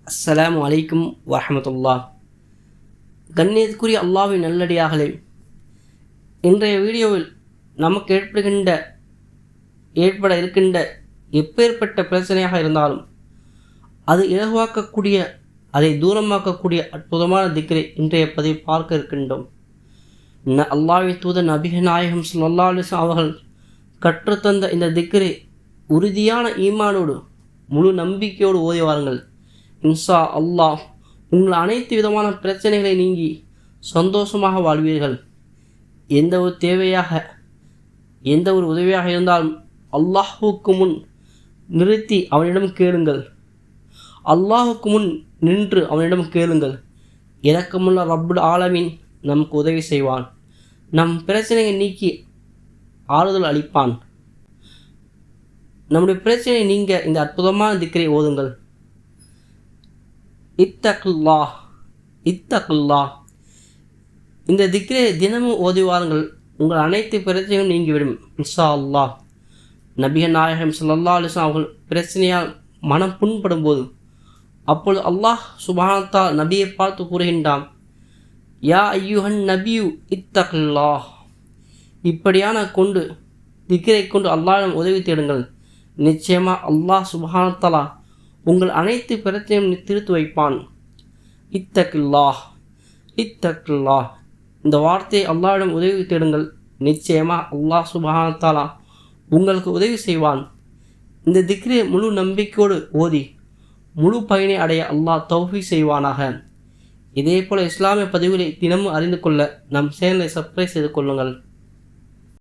அஸ்ஸலாமு அலைக்கும் வரஹ்மத்துல்லாஹ். கண்ணியத்துக்குரிய அல்லாஹ்வின் நல்லடியார்களே, இன்றைய வீடியோவில் நமக்கு ஏற்பட இருக்கின்ற எப்பேற்பட்ட பிரச்சனையாக இருந்தாலும் அது இலகுவாக்கக்கூடிய, அதை தூரமாக்கக்கூடிய அற்புதமான திக்ரை இன்றைய பதிவு பார்க்க இருக்கின்றோம். அல்லாஹ்வின் தூதர் நபிகள் நாயகம் ஸல்லல்லாஹு அலைஹி வஸல்லம் அவர்கள் கற்றுத்தந்த இந்த திக்ரை உறுதியான ஈமானோடு முழு நம்பிக்கையோடு ஓதி வாருங்கள். இன்ஷா அல்லாஹ் உங்கள் அனைத்து விதமான பிரச்சனைகளை நீங்கி சந்தோஷமாக வாழ்வீர்கள். எந்த ஒரு உதவியாக இருந்தாலும் அல்லாஹுக்கு முன் நிறுத்தி அவனிடம் கேளுங்கள். அல்லாஹுக்கு முன் நின்று அவனிடம் கேளுங்கள். இரக்கமுள்ள ரப்புல் ஆலமீன் நமக்கு உதவி செய்வான். நம் பிரச்சனையை நீக்கி ஆறுதல் அளிப்பான். நம்முடைய பிரச்சனையை நீங்க இந்த அற்புதமான திக்ரை ஓதுங்கள். இத்தகுல்லாஹ் இத்தகுல்லாஹ். இந்த திக்ரை தினமும் ஓதி வாருங்கள். உங்கள் அனைத்து பிரச்சனையும் நீங்கிவிடும் இன்ஷா அல்லாஹ். நபிகள் நாயகம் ஸல்லல்லாஹு அலைஹி வஸல்லம் அவர்கள் பிரச்சனையால் மனம் புண்படும் போது அப்பொழுது அல்லாஹ் சுப்ஹானஹு வ தஆலா நபியை பார்த்து கூறுகின்றான், யா ஐயுஹன் நபியு இத்தகுல்லாஹ். இப்படியான திக்ரை கொண்டு அல்லாஹ்விடம் உதவி தேடுங்கள். நிச்சயமாக அல்லாஹ் சுப்ஹானஹு வ தஆலா உங்கள் அனைத்து பிரச்சனையும் தீர்த்து வைப்பான். இத்தகுல்லாஹ் இத்தகுல்லாஹ். இந்த வார்த்தையை அல்லாஹ்விடம் உதவி தேடுங்கள். நிச்சயமாக அல்லாஹ் சுப்ஹானஹு வ தஆலா உங்களுக்கு உதவி செய்வான். இந்த திக்ரை முழு நம்பிக்கையோடு ஓதி முழு பயனை அடைய அல்லாஹ் தௌஃபீக் செய்வானாக. இதேபோல் இஸ்லாமிய பதிவுகளை தினமும் அறிந்து கொள்ள நம் சேனலை சப்ஸ்கிரைப் செய்து கொள்ளுங்கள்.